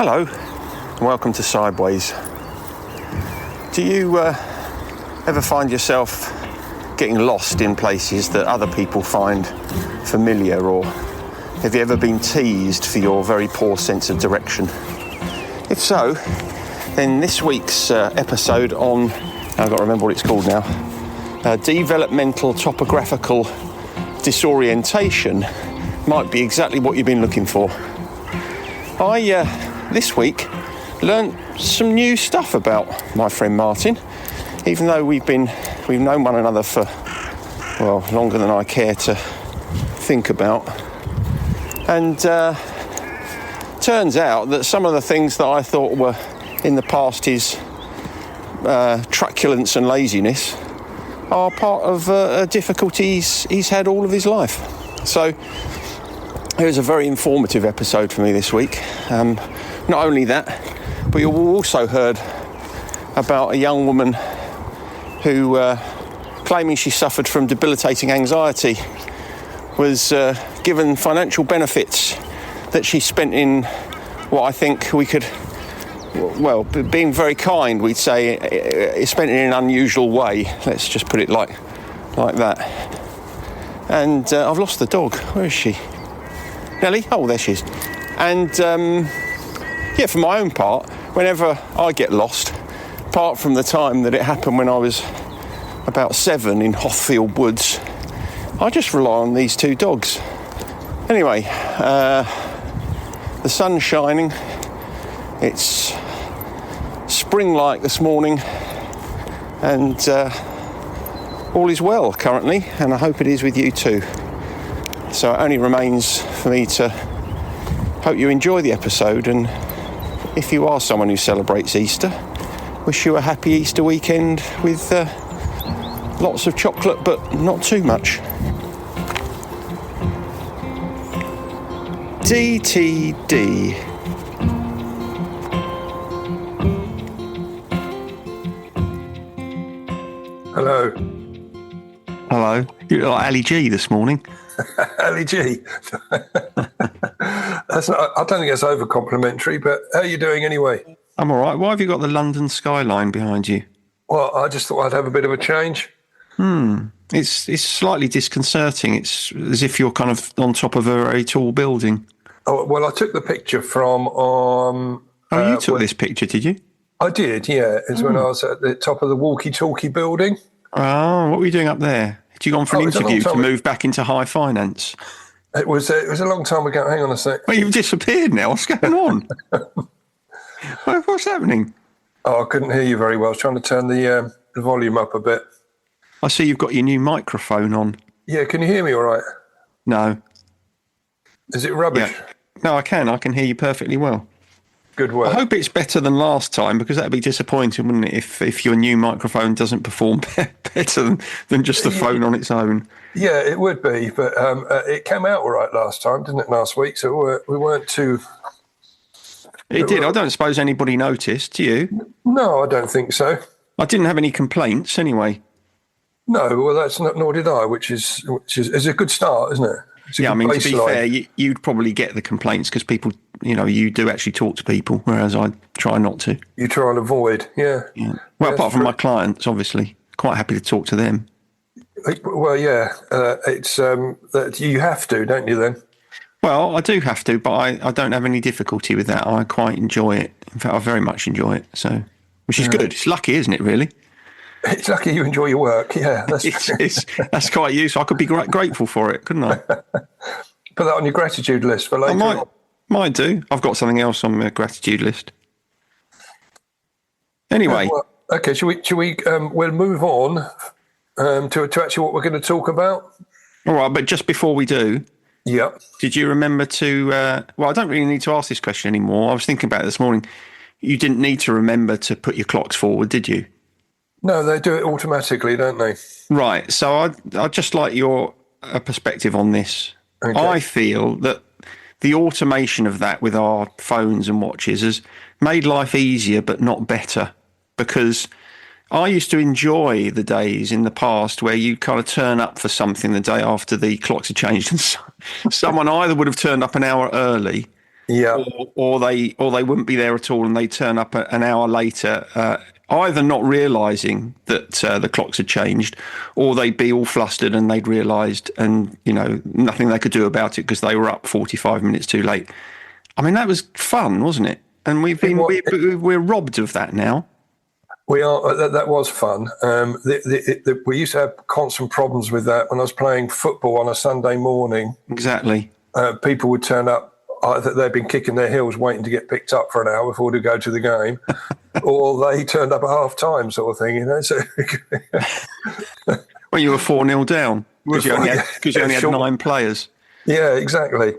Hello, and welcome to Sideways. Do you ever find yourself getting lost in places that other people find familiar, or have you ever been teased for your very poor sense of direction? If so, then this week's episode on, I've got to remember what it's called now, Developmental, Topographical Disorientation might be exactly what you've been looking for. I this week learnt some new stuff about my friend Martin, even though we've known one another for, well, longer than I care to think about. And turns out that some of the things that I thought were in the past his truculence and laziness are part of difficulties he's had all of his life. So it was a very informative episode for me this week. Not only that, but you also heard about a young woman who, claiming she suffered from debilitating anxiety, was given financial benefits that she spent in what I think we could, well, being very kind, we'd say, spent in an unusual way. Let's just put it like that. And I've lost the dog. Where is she? Nellie? Oh, there she is. And yeah, for my own part, whenever I get lost, apart from the time that it happened when I was about 7 in Hothfield Woods, I just rely on these two dogs. Anyway, the sun's shining. It's spring-like this morning, and all is well currently, and I hope it is with you too. So it only remains for me to hope you enjoy the episode, and if you are someone who celebrates Easter, wish you a happy Easter weekend with lots of chocolate, but not too much. DTD. Hello. Hello. You look like Ali G this morning. Ali G. I don't think that's over complimentary, but how are you doing anyway? I'm all right. Why have you got the London skyline behind you? Well, I just thought I'd have a bit of a change. It's slightly disconcerting. It's as if you're kind of on top of a very tall building. Oh, well, I took the picture from... you took this picture, did you? I did, yeah. It's when I was at the top of the walkie-talkie building. Oh, what were you doing up there? Had you gone for an interview to move back into high finance? It was a long time ago. Hang on a sec. Well, you've disappeared now. What's going on? What's happening? Oh, I couldn't hear you very well. I was trying to turn the volume up a bit. I see you've got your new microphone on. Yeah, can you hear me all right? No. Is it rubbish? Yeah. No, I can hear you perfectly well. Good work. I hope it's better than last time, because that'd be disappointing, wouldn't it, if your new microphone doesn't perform better than just the phone on its own. Yeah, it would be, but it came out all right last time, didn't it, last week? So we weren't too... It did. I don't suppose anybody noticed, do you? No, I don't think so. I didn't have any complaints anyway. No, well, that's not, nor did I, which is a good start, isn't it? Yeah, I mean, to be fair, you'd probably get the complaints because people, you do actually talk to people, whereas I try not to. You try and avoid, yeah. Well, apart from my clients, obviously, quite happy to talk to them. Well, yeah, it's that you have to, don't you? Then. Well, I do have to, but I don't have any difficulty with that. I quite enjoy it. In fact, I very much enjoy it. So, which is good. It's lucky, isn't it? Really. It's lucky you enjoy your work. Yeah, that's quite useful. I could be grateful for it, couldn't I? Put that on your gratitude list for later. I might do. I've got something else on my gratitude list. Anyway, okay. Should we? We'll move on to actually what we're going to talk about. All right, but just before we do, yeah. Did you remember to? Well, I don't really need to ask this question anymore. I was thinking about it this morning. You didn't need to remember to put your clocks forward, did you? No, they do it automatically, don't they? Right. So I'd just like your perspective on this. Okay. I feel that the automation of that with our phones and watches has made life easier, but not better. Because I used to enjoy the days in the past where you kind of turn up for something the day after the clocks had changed, and someone either would have turned up an hour early, Yeah. or they wouldn't be there at all, and they turn up an hour later, either not realising that the clocks had changed, or they'd be all flustered and they'd realised, and nothing they could do about it because they were up 45 minutes too late. I mean, that was fun, wasn't it? And we're robbed of that now. We are. That was fun. We used to have constant problems with that when I was playing football on a Sunday morning. Exactly. People would turn up. They'd been kicking their heels waiting to get picked up for an hour before to go to the game, or they turned up at half time, sort of thing. So well, you were 4-0 down because you only had 9 players. Yeah, exactly.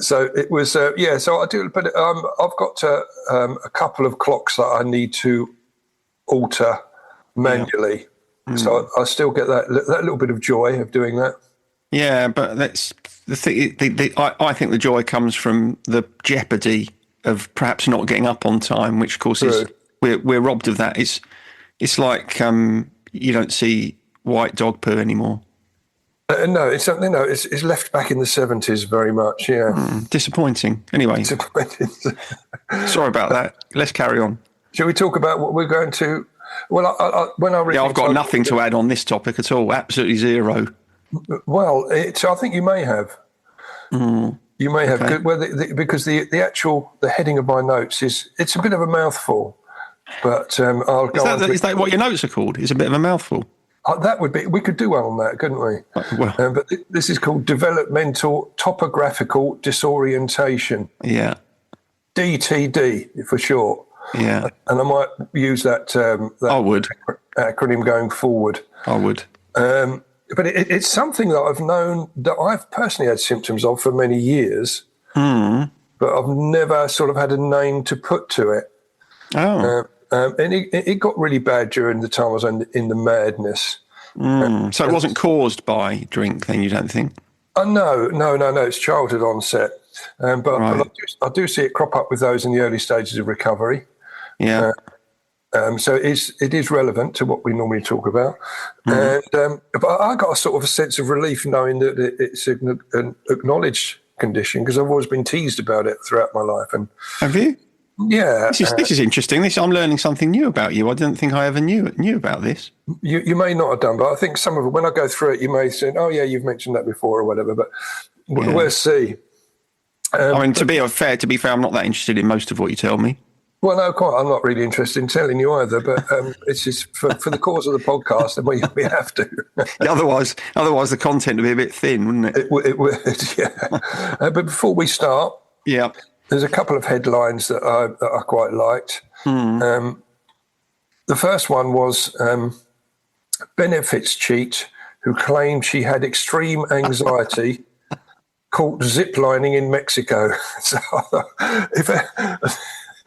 So it was. So I do. But I've got a couple of clocks that I need to alter manually. Yeah. So I still get that little bit of joy of doing that. Yeah, but that's the thing. I think the joy comes from the jeopardy of perhaps not getting up on time, which of course is we're robbed of that. It's like you don't see white dog poo anymore. No, it's something. No, it's left back in the 70s very much. Yeah, disappointing. Anyway, sorry about that. Let's carry on. Shall we talk about what we're going to? Well, when I read, I've got nothing to add on this topic at all. Absolutely zero. Well, I think you may have. You may have, okay. Because the heading of my notes it's a bit of a mouthful. But I'll go on. Is that what your notes are called? It's a bit of a mouthful. That would be. We could do one on that, couldn't we? Well, but this is called Developmental Topographical Disorientation. Yeah. DTD for short. Yeah. And I might use that I would. acronym going forward. I would. But it's something that I've known that I've personally had symptoms of for many years, but I've never sort of had a name to put to it. Oh. And it got really bad during the time I was in the madness. So it wasn't caused by drink, then, you don't think? No. It's childhood onset. But I do see it crop up with those in the early stages of recovery. Yeah. So it is relevant to what we normally talk about. And but I got a sort of a sense of relief knowing that it's an acknowledged condition, because I've always been teased about it throughout my life. And have you? Yeah. This is interesting. I'm learning something new about you. I didn't think I ever knew about this. You may not have done, but I think some of it, when I go through it, you may say, "Oh yeah, you've mentioned that before," or whatever. But we'll see. I mean, to be fair, I'm not that interested in most of what you tell me. Well, no, quite. I'm not really interested in telling you either, but it's just for the cause of the podcast, and we have to. Otherwise, the content would be a bit thin, wouldn't it? It would, yeah. But before we start, there's a couple of headlines that I quite liked. The first one was benefits cheat who claimed she had extreme anxiety caught ziplining in Mexico. So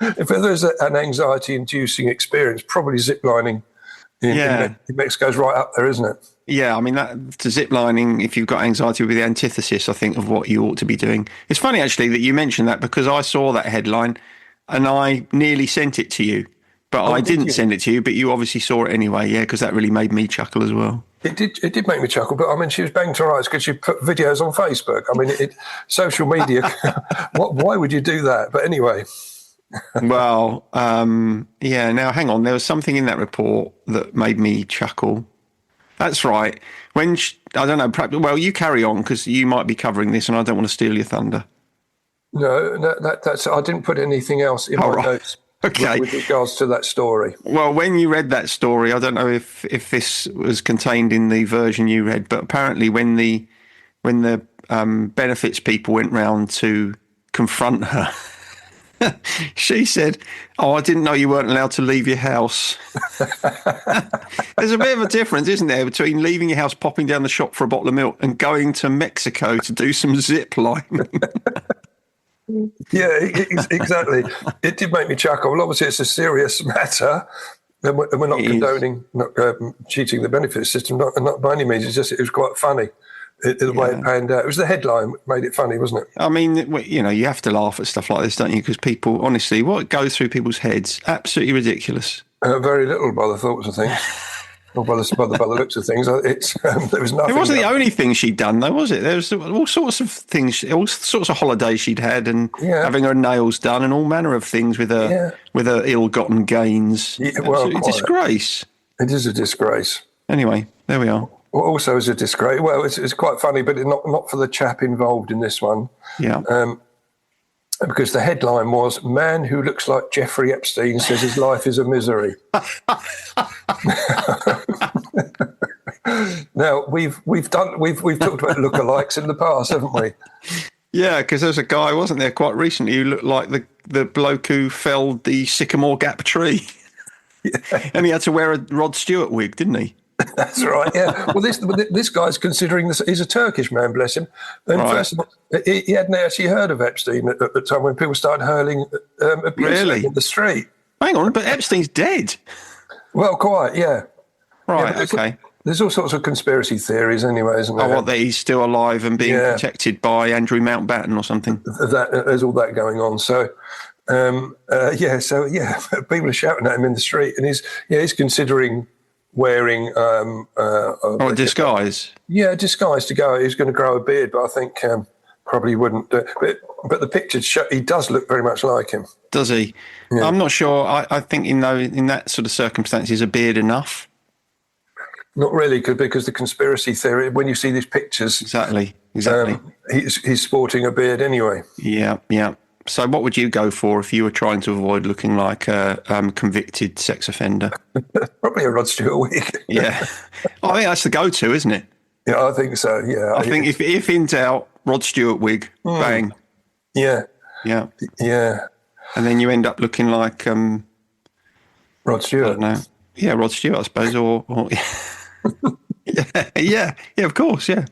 if there's an anxiety-inducing experience, probably ziplining in Mexico is right up there, isn't it? Yeah, I mean, ziplining, if you've got anxiety, would be the antithesis, I think, of what you ought to be doing. It's funny, actually, that you mentioned that, because I saw that headline and I nearly sent it to you. But I didn't send it to you, but you obviously saw it anyway, because that really made me chuckle as well. It did make me chuckle, but I mean, she was banged to rights because she put videos on Facebook. I mean, social media, why would you do that? But anyway... Well, now hang on. There was something in that report that made me chuckle. That's right. I don't know, perhaps, well, you carry on, because you might be covering this and I don't want to steal your thunder. No, that's I didn't put anything else in my notes with regards to that story. Well, when you read that story, I don't know if this was contained in the version you read, but apparently when the benefits people went round to confront her, she said, "Oh, I didn't know you weren't allowed to leave your house." There's a bit of a difference, isn't there, between leaving your house, popping down the shop for a bottle of milk, and going to Mexico to do some zip lining. Yeah, exactly. It did make me chuckle. Well, obviously, it's a serious matter, and we're not condoning cheating the benefits system, not by any means. It's just it was quite funny. The way it panned out. It was the headline that made it funny, wasn't it? I mean, you have to laugh at stuff like this, don't you? Because people, honestly, what goes through people's heads, absolutely ridiculous. Very little by the thoughts of things. Well, by the looks of things, it's there was nothing. It wasn't the only thing she'd done, though, was it? There was all sorts of things, all sorts of holidays she'd had, and having her nails done, and all manner of things with her ill-gotten gains. Yeah, well, it's a disgrace. It is a disgrace. Anyway, there we are. Well, also is a disgrace. Well, it's quite funny, but not for the chap involved in this one. Yeah. Because the headline was "Man who looks like Jeffrey Epstein says his life is a misery." Now we've talked about lookalikes in the past, haven't we? Yeah, because there's a guy, wasn't there, quite recently who looked like the bloke who felled the Sycamore Gap tree, and he had to wear a Rod Stewart wig, didn't he? That's right. Yeah. Well, this guy's considering this. He's a Turkish man, bless him. And first of all, he hadn't actually heard of Epstein at the time when people started hurling abuse in the street. Hang on, but Epstein's dead. Well, quite, yeah. Right. Okay. There's all sorts of conspiracy theories, anyway, isn't there? Oh, what, that he's still alive and being protected by Andrew Mountbatten or something? There's all that going on. So, people are shouting at him in the street, and he's considering wearing a disguise. Yeah, a disguise to go. He's going to grow a beard, but I think probably wouldn't. But the pictures show he does look very much like him. Does he? Yeah. I'm not sure. I think in that sort of circumstances, a beard enough. Not really, because the conspiracy theory, when you see these pictures, exactly, he's sporting a beard anyway. Yeah. So, what would you go for if you were trying to avoid looking like a convicted sex offender? Probably a Rod Stewart wig. Yeah, I think that's the go-to, isn't it? Yeah, I think so. Yeah, I think if in doubt, Rod Stewart wig, bang. Yeah. And then you end up looking like Rod Stewart. I don't know. Yeah, Rod Stewart, I suppose, or yeah, of course, yeah.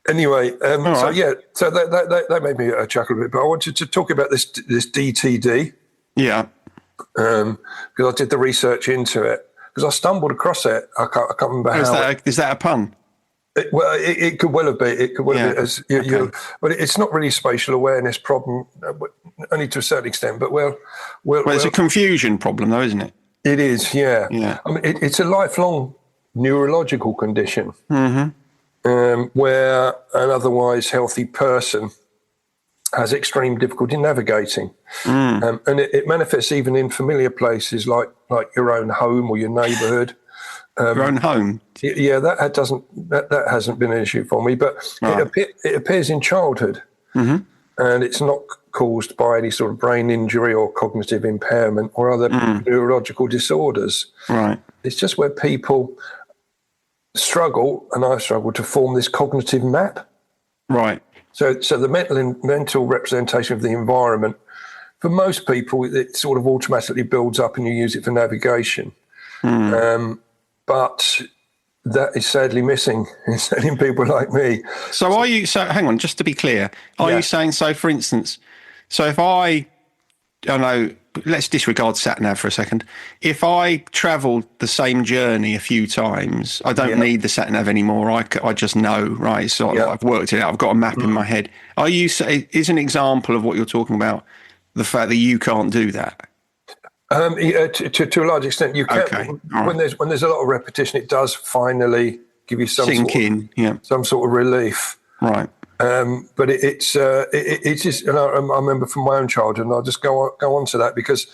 Anyway, so that made me chuckle a bit. But I wanted to talk about this DTD. Yeah. Because I did the research into it. Because I stumbled across it. I can't remember how. Is that a pun? It could well have been. It could well have been. But it's not really a spatial awareness problem, only to a certain extent. But well, it's a confusion problem, though, isn't it? It is, yeah. I mean, it's a lifelong neurological condition mm-hmm. Where an otherwise healthy person has extreme difficulty navigating. And it manifests even in familiar places like your own home or your neighbourhood. Your own home? Yeah, that hasn't been an issue for me, but it appears in childhood. Mm-hmm. And it's not caused by any sort of brain injury or cognitive impairment or other neurological disorders. Right. It's just where people struggle, and I've struggled, to form this cognitive map. Right. So the mental representation of the environment, for most people, it sort of automatically builds up and you use it for navigation. But that is sadly missing in people like me. So hang on, just to be clear, are you saying, so for instance, if I don't know, let's disregard sat-nav for a second. If I travelled the same journey a few times, I don't need the sat-nav anymore. I just know, right? It's like I've worked it out. I've got a map in my head. Is an example of what you're talking about the fact that you can't do that? To a large extent, you can. Okay. When there's a lot of repetition, it does finally give you some sort of relief. Right. But it's just, and I remember from my own childhood, and I'll just go on to that because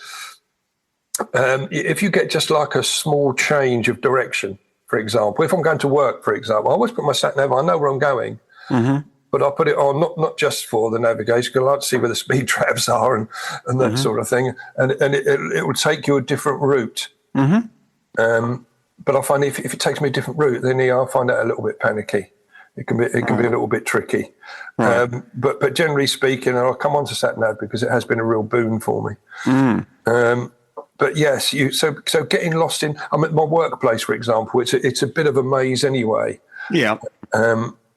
if you get just like a small change of direction, for example, if I'm going to work, for example, I always put my sat nav. I know where I'm going. Mm-hmm. But I put it on not just for the navigation, because I like to see where the speed traps are and that sort of thing. And it will take you a different route. Mm-hmm. But I find if it takes me a different route, then I find that a little bit panicky. It can be a little bit tricky. Right. But generally speaking, I'll come on to sat-nav because it has been a real boon for me. But yes, so getting lost in my workplace, for example, it's a bit of a maze anyway. Yeah.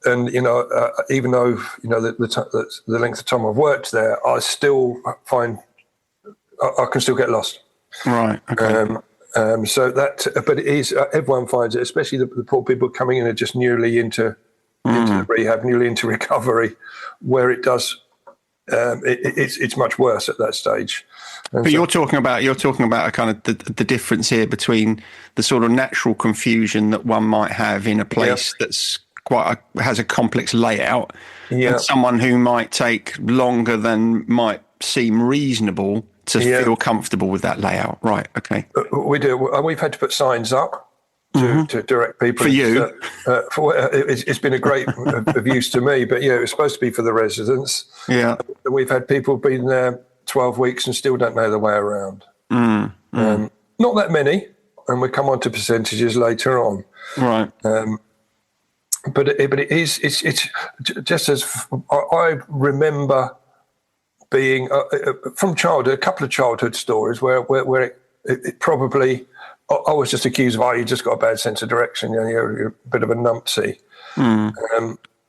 And even though the length of time I've worked there, I still find I can still get lost. Right. Okay. But it is everyone finds it, especially the poor people coming in are just newly into the rehab, newly into recovery, where it does. It's much worse at that stage. But you're talking about a kind of the difference here between the sort of natural confusion that one might have in a place that's has a complex layout, and someone who might take longer than might seem reasonable to feel comfortable with that layout. Right. Okay. We do. And we've had to put signs up to direct people. For you. It's been a great of use to me, but it was supposed to be for the residents. Yeah. We've had people been there 12 weeks and still don't know the way around. Not that many, and we'll come on to percentages later on. Right. But it's just as I remember being from childhood, a couple of childhood stories where it probably, I was just accused of, you just got a bad sense of direction, you're a bit of a numpsy.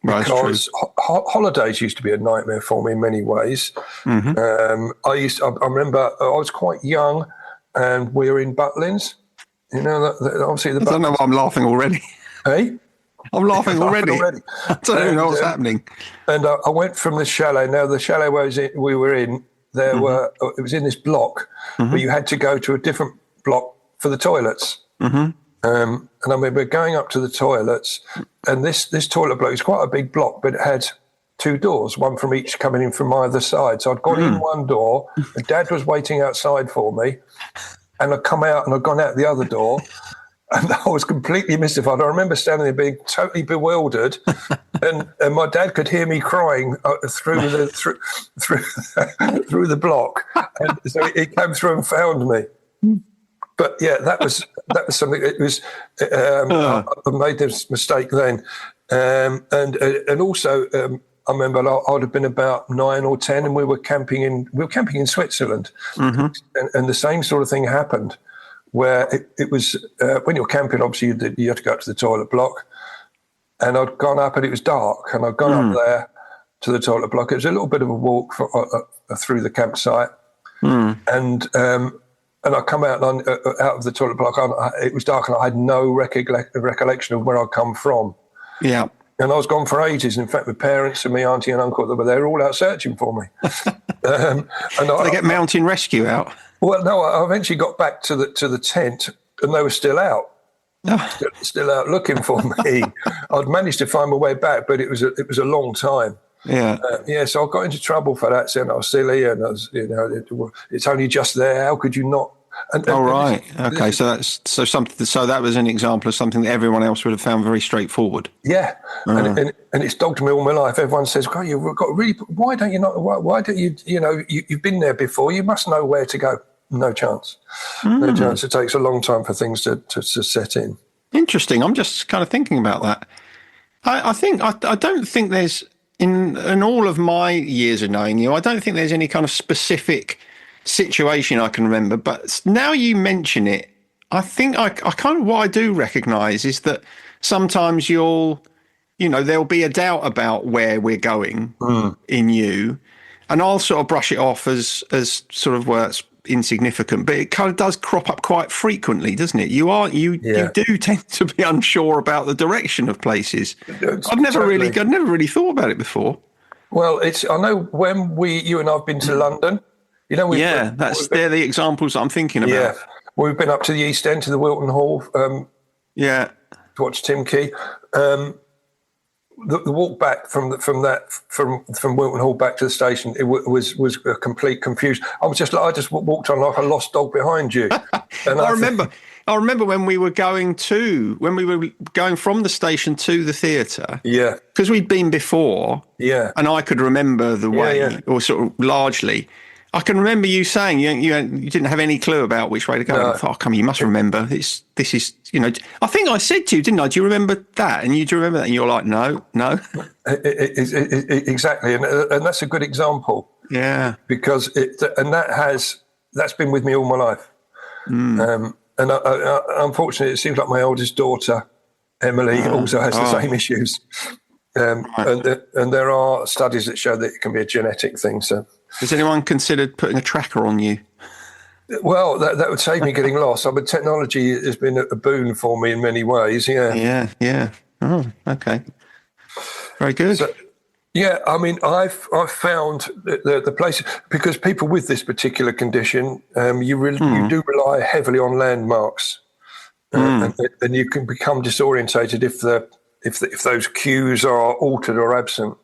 Because holidays used to be a nightmare for me in many ways. I remember I was quite young and we were in Butlins. Obviously the Butlins. I don't know why I'm laughing already. Hey? I'm laughing already. I don't know what's happening. And I went from the chalet. Now, the chalet we were in, it was in this block, but you had to go to a different block for the toilets. And I remember going up to the toilets, and this toilet block is quite a big block, but it had two doors, one from each coming in from either side. So I'd gone in one door, and Dad was waiting outside for me, and I'd come out and I'd gone out the other door. And I was completely mystified. I remember standing there being totally bewildered, and my dad could hear me crying through the block, and so he came through and found me. But that was something. It was I made this mistake then, and also I remember I would have been about 9 or 10, and we were camping in Switzerland, and the same sort of thing happened. Where it was when you're camping, obviously you have to go up to the toilet block, and I'd gone up and it was dark, and I'd gone up there to the toilet block. It was a little bit of a walk through the campsite, and I come out out of the toilet block. It was dark, and I had no recollection of where I'd come from. Yeah. And I was gone for ages. In fact, my parents and my auntie and uncle, they were all out searching for me. And they get mountain rescue out. Well, no, I eventually got back to the tent, and they were still out, still out looking for me. I'd managed to find my way back, but it was a long time. Yeah. So I got into trouble for that, saying I was silly, and I was, it's only just there. How could you not? Right. Okay. So that was an example of something that everyone else would have found very straightforward. Yeah. And it's dogged me all my life. Everyone says, "God, you've got really. Why don't you not? Why don't you? You've been there before. You must know where to go." No chance. No chance. It takes a long time for things to set in. Interesting. I'm just kind of thinking about that. I don't think there's in all of my years of knowing you, I don't think there's any kind of specific situation I can remember, but now you mention it, I think I kind of, what I do recognize is that sometimes there'll be a doubt about where we're going in you, and I'll sort of brush it off as sort of it's insignificant, but it kind of does crop up quite frequently, doesn't it? You do tend to be unsure about the direction of places. I've never really thought about it before. Well, I know when you and I've been to London. They're the examples I'm thinking about. Yeah, we've been up to the East End, to the Wilton Hall. To watch Tim Key. The walk back from Wilton Hall back to the station, it was a complete confusion. I just walked on like a lost dog behind you. And I remember when we were going from the station to the theatre. Yeah, because we'd been before. Yeah, and I could remember the way, or sort of largely. I can remember you saying you didn't have any clue about which way to go. No. I thought, you must remember. This is, I think I said to you, didn't I? Do you remember that? And do you remember that? And you're like, no. Exactly. And that's a good example. Yeah. Because that's been with me all my life. And unfortunately, it seems like my oldest daughter, Emily, also has the same issues. And there are studies that show that it can be a genetic thing. So, has anyone considered putting a tracker on you? Well, that would save me getting lost. I mean, technology has been a boon for me in many ways. Yeah. Yeah. Oh, okay. Very good. Yeah, I mean, I've found the place, because people with this particular condition, you do rely heavily on landmarks, and you can become disorientated if those cues are altered or absent.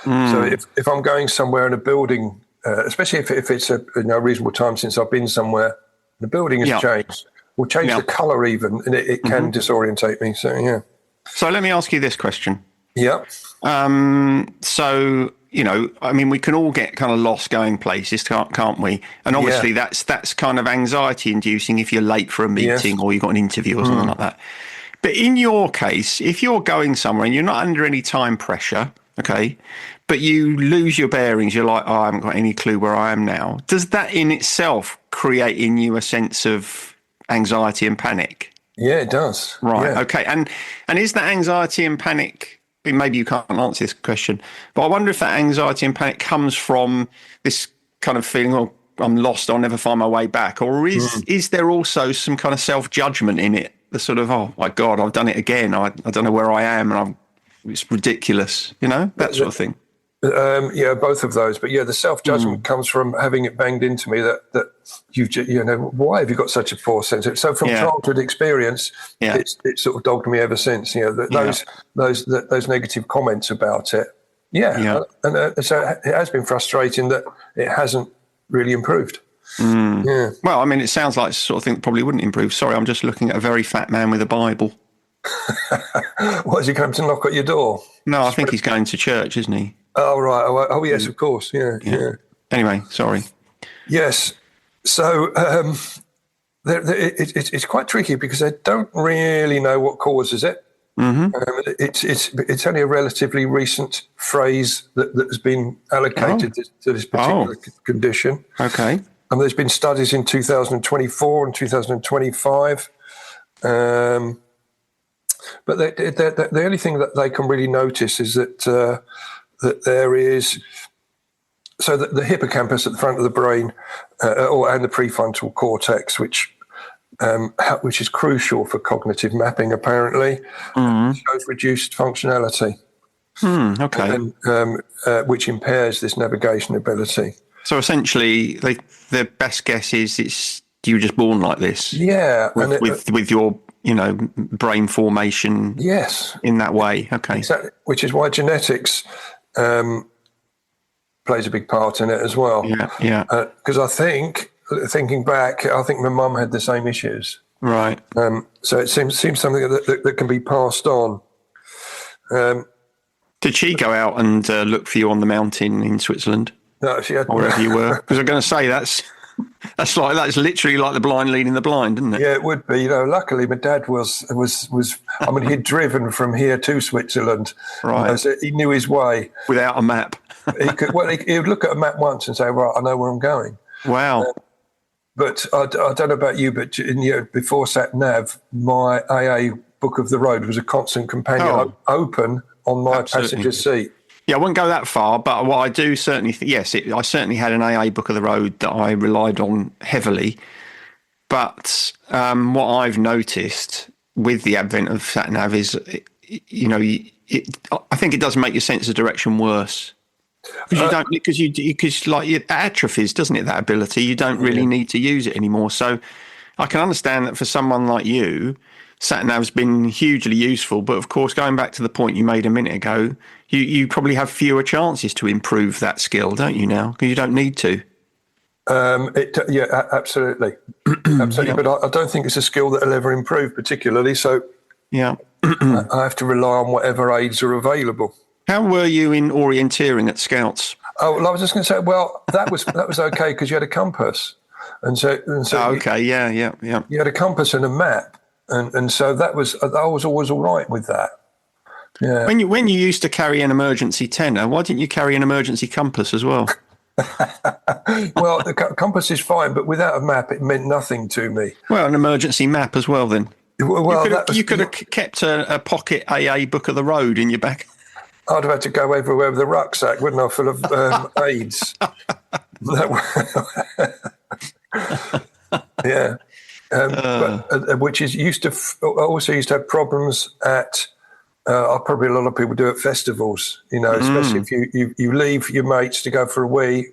So if I'm going somewhere in a building, especially if it's a reasonable time since I've been somewhere, the building has changed, or change the colour even, and it can disorientate me. So yeah. So let me ask you this question. Yeah. So, I mean, we can all get kind of lost going places, can't we? And obviously that's kind of anxiety inducing if you're late for a meeting or you've got an interview or something like that. But in your case, if you're going somewhere and you're not under any time pressure, okay, but you lose your bearings, you're like, I haven't got any clue where I am now. Does that in itself create in you a sense of anxiety and panic? Yeah, it does. Right. Yeah. Okay. And is that anxiety and panic, maybe you can't answer this question, but I wonder if that anxiety and panic comes from this kind of feeling, oh, I'm lost, I'll never find my way back. Or is there also some kind of self-judgment in it? The sort of, oh my God, I've done it again. I don't know where I am, and it's ridiculous, that sort of thing. Yeah, both of those. But yeah, the self-judgment comes from having it banged into me that why have you got such a poor sense of it? So from childhood experience, it's sort of dogged me ever since. Those negative comments about it. Yeah. And so it has been frustrating that it hasn't really improved. Yeah. Well, I mean, it sounds like the sort of thing that probably wouldn't improve. Sorry, I'm just looking at a very fat man with a Bible. What, is he come to knock at your door? No, I think he's going to church, isn't he? Oh, right. Oh, yes, of course. Yeah. Anyway, sorry. Yes. So it's quite tricky because they don't really know what causes it. It's only a relatively recent phrase that has been allocated to this particular condition. Okay. And there's been studies in 2024 and 2025. But the only thing that they can really notice is that there is, so that the hippocampus at the front of the brain and the prefrontal cortex, which is crucial for cognitive mapping, apparently, shows reduced functionality. Okay. And, which impairs this navigation ability. So essentially, the best guess is you were just born like this. Yeah. With your brain formation. Yes. In that way. Okay. Exactly. Which is why genetics plays a big part in it as well. Yeah. Because I think, thinking back, I think my mum had the same issues. Right. So it seems something that can be passed on. Did she go out and look for you on the mountain in Switzerland? No, she had. Or wherever you were. Because I'm going to say that's literally like the blind leading the blind, isn't it? Yeah, it would be. Luckily my dad was. I mean, he'd driven from here to Switzerland. Right. So he knew his way without a map. He would look at a map once and say, "Right, I know where I'm going." Wow. But I don't know about you, but before Sat Nav, my AA book of the road was a constant companion, open on my passenger seat. Yeah, I wouldn't go that far, but what I do certainly think, yes, I certainly had an AA book of the road that I relied on heavily. But what I've noticed with the advent of sat-nav is, I think it does make your sense of direction worse. Because it atrophies, doesn't it, that ability? You don't really need to use it anymore. So I can understand that for someone like you, sat-nav's been hugely useful, but of course, going back to the point you made a minute ago, you probably have fewer chances to improve that skill, don't you now? Because you don't need to. Absolutely. Absolutely. But I don't think it's a skill that will ever improve particularly. So I have to rely on whatever aids are available. How were you in orienteering at Scouts? Oh, well, I was just going to say, that was okay because you had a compass. And so okay, yeah. You had a compass and a map. And so I was always all right with that. Yeah. When you used to carry an emergency tenner, why didn't you carry an emergency compass as well? Well, the compass is fine, but without a map, it meant nothing to me. Well, an emergency map as well, then. Well, you could have kept a pocket AA book of the road in your back. I'd have had to go everywhere with a rucksack, wouldn't I, full of aids? Yeah. Which is used to have problems at Probably a lot of people do at festivals, especially if you leave your mates to go for a wee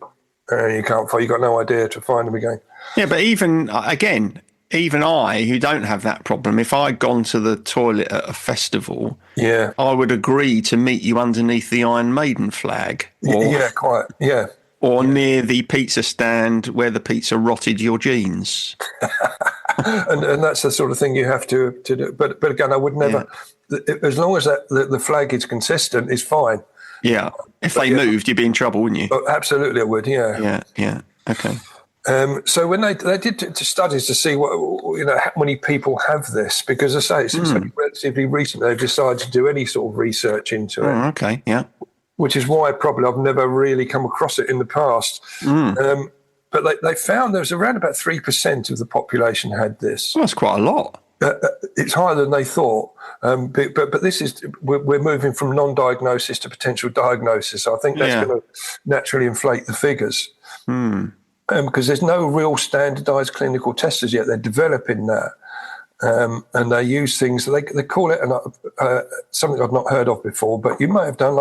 and you've got no idea to find them again. Yeah, but even I, who don't have that problem, if I'd gone to the toilet at a festival, I would agree to meet you underneath the Iron Maiden flag. Or near the pizza stand where the pizza rotted your jeans. and that's the sort of thing you have to do. But again, I would never, as long as the flag is consistent, it's fine. Yeah. If they moved, you'd be in trouble, wouldn't you? Oh, absolutely, I would, Yeah. Okay. So when they did studies to see how many people have this, because as I say, it's relatively recent they've decided to do any sort of research into it. Okay, yeah. Which is why probably I've never really come across it in the past. But they found there was around about 3% of the population had this. Well, that's quite a lot. It's higher than they thought. But this is, we're moving from non-diagnosis to potential diagnosis. So I think that's going to naturally inflate the figures. Because there's no real standardized clinical tests as yet. They're developing that. And they use things, they call it something I've not heard of before, but you might have done,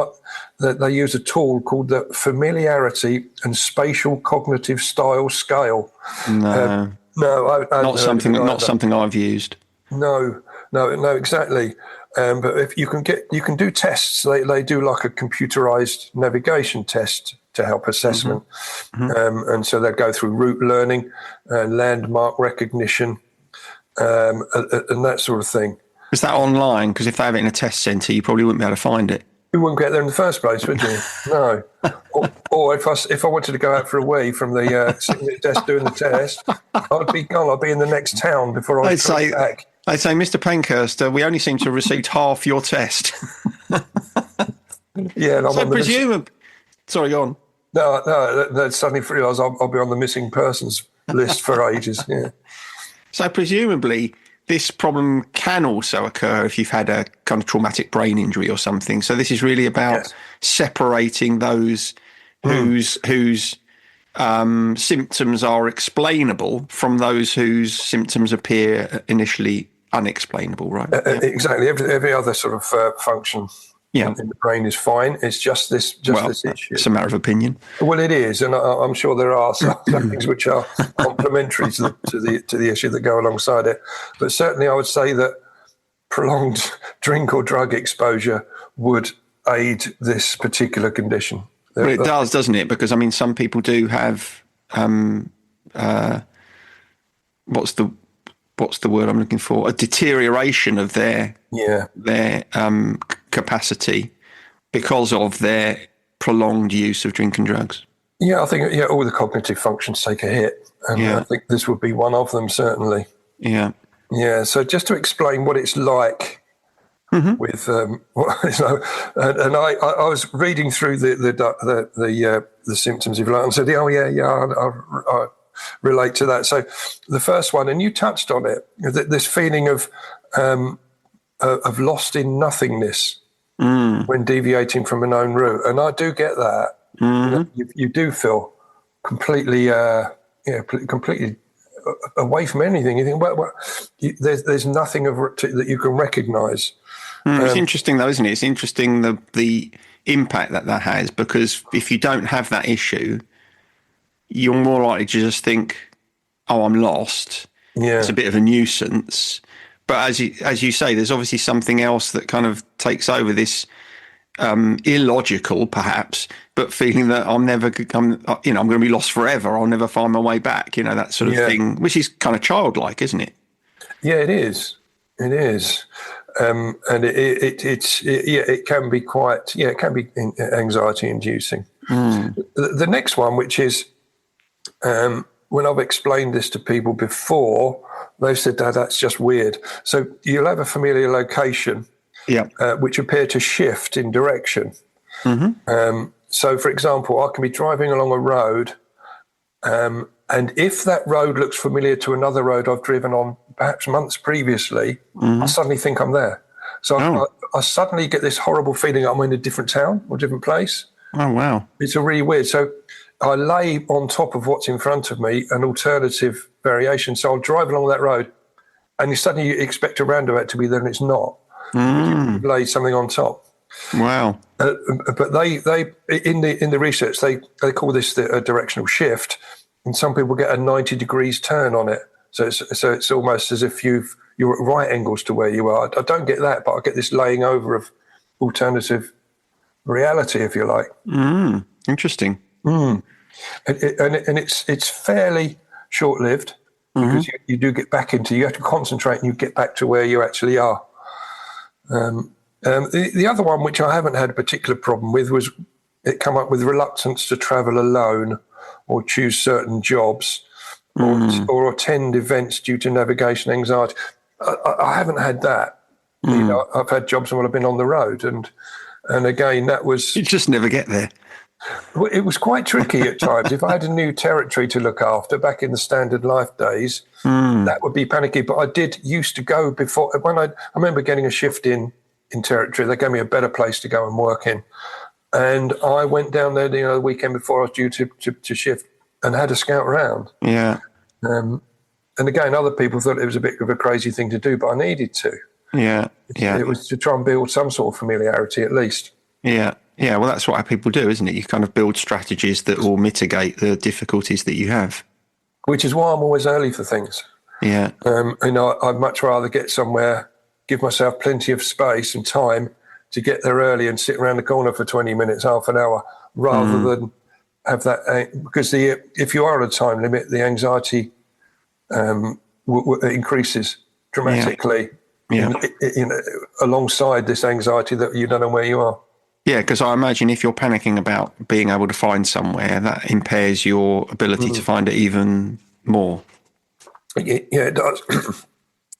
they use a tool called the Familiarity and Spatial Cognitive Style Scale. No, not something I've used. No, exactly. But if you can do tests, they do like a computerized navigation test to help assessment. And so they go through route learning, landmark recognition, and that sort of thing. Is that online? Because if they have it in a test centre, you probably wouldn't be able to find it. You wouldn't get there in the first place, would you? No. Or if I wanted to go out for a wee from the sitting at the desk doing the test, I'd be gone. I'd be in the next town before I'd say back. I'd say, Mr. Pankhurst, we only seem to have received half your test. So presumably... Sorry, go on. No, suddenly realise I'll be on the missing persons list for ages, yeah. So presumably this problem can also occur if you've had a kind of traumatic brain injury or something. So this is really about separating those whose symptoms are explainable from those whose symptoms appear initially unexplainable, right? Exactly. Every other sort of function in the brain is fine. It's just this issue. It's a matter of opinion. Well, it is, and I'm sure there are some things which are complementary to the issue that go alongside it. But certainly, I would say that prolonged drink or drug exposure would aid this particular condition. Well, it does, doesn't it? Because I mean, some people do have what's the word I'm looking for? A deterioration of their capacity because of their prolonged use of drink and drugs. Yeah, I think all the cognitive functions take a hit, and I think this would be one of them, certainly. Yeah. Yeah. So just to explain what it's like with, and I was reading through the symptoms you've learned and said, I relate to that. So the first one, and you touched on it, this feeling of lost in nothingness when deviating from a known route, and I do get that. You do feel completely, completely away from anything. You think, there's nothing that you can recognise. It's interesting, though, isn't it? It's interesting the impact that has, because if you don't have that issue, you're more likely to just think, "Oh, I'm lost." It's a bit of a nuisance. But as you say, there's obviously something else that kind of takes over this illogical, perhaps, but feeling that I'm going to be lost forever. I'll never find my way back. That sort of thing, which is kind of childlike, isn't it? Yeah, it is. It is, and it can be quite. Yeah, it can be anxiety-inducing. The next one, which is when I've explained this to people before, they've said, that's just weird. So you'll have a familiar location which appear to shift in direction. So, for example, I can be driving along a road, and if that road looks familiar to another road I've driven on perhaps months previously, I suddenly think I'm there. So I suddenly get this horrible feeling I'm in a different town or different place. Oh, wow. It's a really weird. So I lay on top of what's in front of me an alternative variation. So I'll drive along that road, and you suddenly expect a roundabout to be there, and it's not. You lay something on top. Wow. But they in the research they call this a directional shift, and some people get a 90 degrees turn on it. So it's almost as if you're at right angles to where you are. I don't get that, but I get this laying over of alternative reality, if you like. Interesting. And it's fairly short-lived, because you do get back into, you have to concentrate and you get back to where you actually are. The other one, which I haven't had a particular problem with, was it come up with reluctance to travel alone or choose certain jobs or attend events due to navigation anxiety. I haven't had that. You know, I've had jobs when I've been on the road, and again, that was... You just never get there. It was quite tricky at times. If I had a new territory to look after back in the Standard Life days, that would be panicky. But I used to go before. When I remember getting a shift in territory, they gave me a better place to go and work in. And I went down there, the weekend before I was due to shift, and had a scout round. Yeah. And again, other people thought it was a bit of a crazy thing to do, but I needed to. Yeah. It was to try and build some sort of familiarity at least. Yeah. Yeah, well, that's what people do, isn't it? You kind of build strategies that will mitigate the difficulties that you have. Which is why I'm always early for things. Yeah. I'd much rather get somewhere, give myself plenty of space and time to get there early and sit around the corner for 20 minutes, half an hour, rather than have that. Because if you are on a time limit, the anxiety increases dramatically. Yeah. Alongside this anxiety that you don't know where you are. Yeah, because I imagine if you're panicking about being able to find somewhere, that impairs your ability to find it even more. Yeah, it does.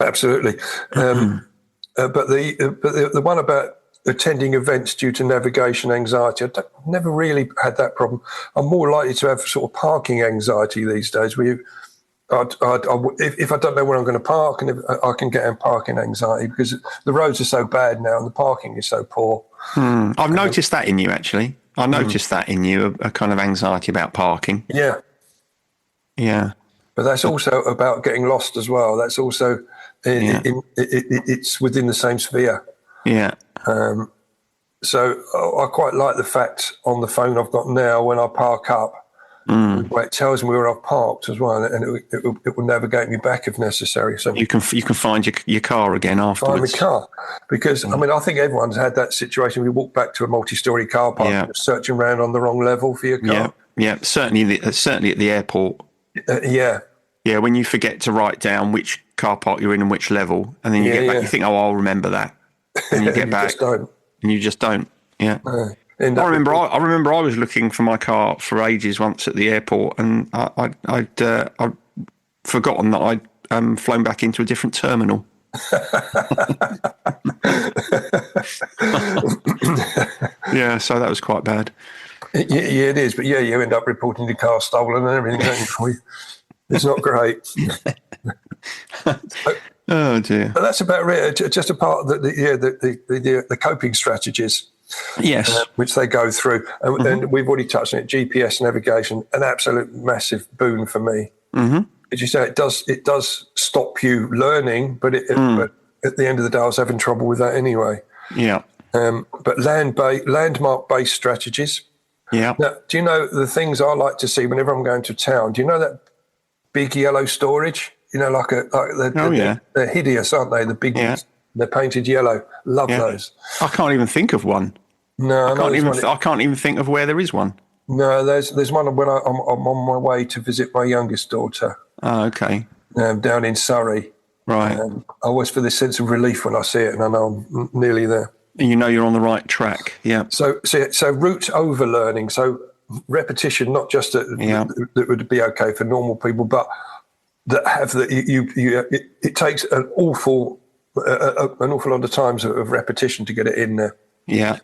Absolutely. But the one about attending events due to navigation anxiety, I've never really had that problem. I'm more likely to have sort of parking anxiety these days. If I don't know where I'm going to park, and I can get parking anxiety because the roads are so bad now and the parking is so poor. I've noticed that in you, actually. I noticed that in you, a kind of anxiety about parking. Yeah. Yeah. But that's also about getting lost as well. That's also, it's within the same sphere. Yeah. So I quite like the fact on the phone I've got now, when I park up, where it tells me where I've parked as well, and it will navigate me back if necessary. So you can find your car again afterwards. Find my car, because I think everyone's had that situation. We walk back to a multi-story car park, and you're searching around on the wrong level for your car. Yeah. Certainly at the airport. Yeah, when you forget to write down which car park you're in and which level, and then you get back, you think, I'll remember that, and you get back, and you just don't. Yeah. I remember I was looking for my car for ages once at the airport, and I'd forgotten that I'd flown back into a different terminal. Yeah, so that was quite bad. Yeah, it is. But you end up reporting your car stolen and everything, don't you? It's not great. Oh dear. But that's about it. Just a part of the coping strategies. Yes, which they go through, and we've already touched on it. GPS navigation, an absolute massive boon for me. As you say, it does stop you learning, but at the end of the day, I was having trouble with that anyway. Yeah. But landmark-based strategies. Yeah. Now, do you know the things I like to see whenever I'm going to town? Do you know that big yellow storage? They're hideous, aren't they? The big ones. They're painted yellow. Love those. I can't even think of one. No, I can't even think of where there is one. No, there's one when I'm on my way to visit my youngest daughter. Oh, okay. Down in Surrey. Right. I always feel this sense of relief when I see it, and I know I'm nearly there. And you know you're on the right track. Yeah. So route overlearning. So repetition, not just that would be okay for normal people, but that have that it takes an awful lot of times of repetition to get it in there. Yeah.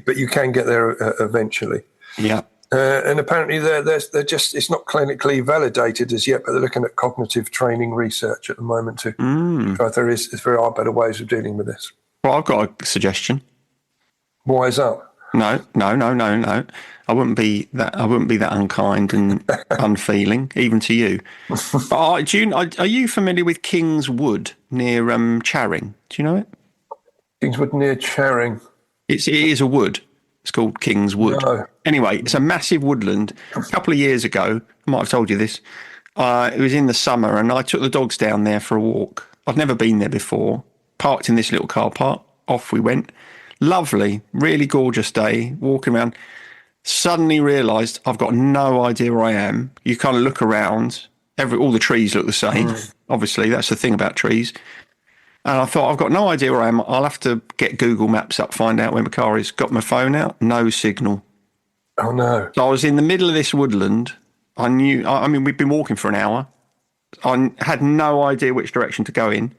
But you can get there eventually. Yeah. And apparently they're just, it's not clinically validated as yet, but they're looking at cognitive training research at the moment too. So there are better ways of dealing with this. Well, I've got a suggestion. Wise up. No. I wouldn't be that unkind and unfeeling, even to you. But are you familiar with King's Wood near Charing? Do you know it? Kingswood near Charing. It is a wood. It's called King's Wood. No. Anyway, it's a massive woodland. A couple of years ago, I might have told you this, it was in the summer and I took the dogs down there for a walk. I'd never been there before. Parked in this little car park. Off we went. Lovely, really gorgeous day, walking around. Suddenly realised I've got no idea where I am. You kind of look around. All the trees look the same. Obviously, that's the thing about trees. And I thought, I've got no idea where I am. I'll have to get Google Maps up, find out where my car is. Got my phone out, no signal. Oh, no. So I was in the middle of this woodland. I mean, we'd been walking for an hour. I had no idea which direction to go in.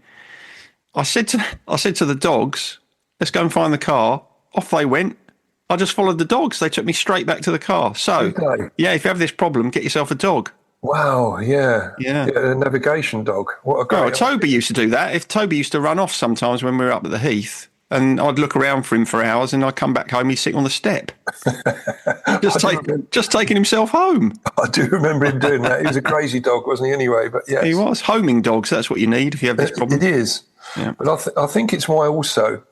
I said to the dogs, let's go and find the car. Off they went. I just followed the dogs. They took me straight back to the car. So, yeah, if you have this problem, get yourself a dog. Wow, yeah. A navigation dog. What a great idea. Toby used to do that. If Toby used to run off sometimes when we were up at the Heath, and I'd look around for him for hours, and I'd come back home, he'd sit on the step. just taking himself home. I do remember him doing that. He was a crazy dog, wasn't he, anyway? But yes. He was. Homing dogs, that's what you need if you have this problem. It is. Yeah. But I think it's why also,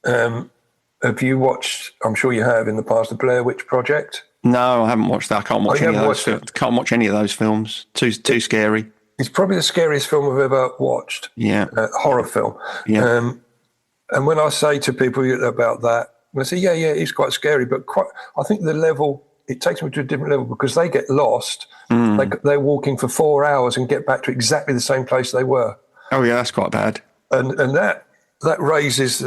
have you watched, I'm sure you have in the past, the Blair Witch Project? No, I haven't watched that. I can't watch any of those. Can't watch any of those films. Too scary. It's probably the scariest film I've ever watched. Yeah, horror film. Yeah. And when I say to people about that, they say, "Yeah, it's quite scary," but I think the level it takes them to a different level because they get lost. They're walking for 4 hours and get back to exactly the same place they were. Oh yeah, that's quite bad. And that raises